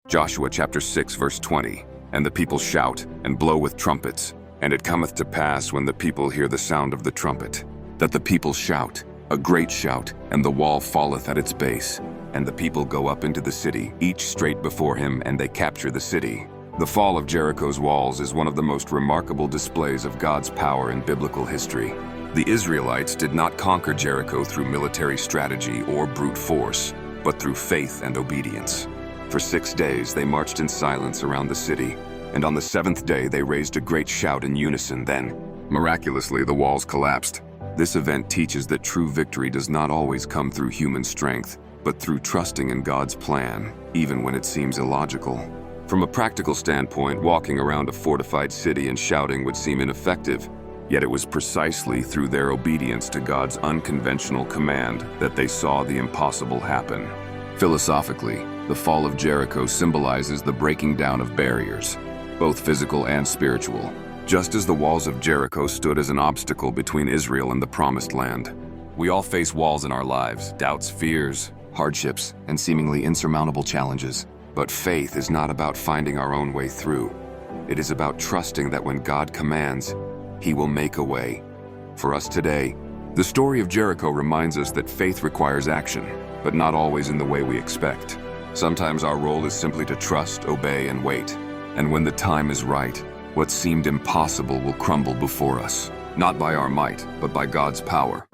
Joshua chapter 6 verse 20. And the people shout and blow with trumpets. And it cometh to pass when the people hear the sound of the trumpet, that the people shout, a great shout, and the wall falleth at its base. And the people go up into the city, each straight before him, and they capture the city. The fall of Jericho's walls is one of the most remarkable displays of God's power in biblical history. The Israelites did not conquer Jericho through military strategy or brute force, but through faith and obedience. For 6 days they marched in silence around the city, and on the 7th day they raised a great shout in unison. Then, miraculously, the walls collapsed. This event teaches that true victory does not always come through human strength, but through trusting in God's plan, even when it seems illogical. From a practical standpoint, walking around a fortified city and shouting would seem ineffective, yet it was precisely through their obedience to God's unconventional command that they saw the impossible happen. Philosophically, the fall of Jericho symbolizes the breaking down of barriers, both physical and spiritual. Just as the walls of Jericho stood as an obstacle between Israel and the Promised Land, we all face walls in our lives, doubts, fears, hardships, and seemingly insurmountable challenges. But faith is not about finding our own way through. It is about trusting that when God commands, He will make a way. For us today, the story of Jericho reminds us that faith requires action, but not always in the way we expect. Sometimes our role is simply to trust, obey, and wait. And when the time is right, what seemed impossible will crumble before us, not by our might, but by God's power.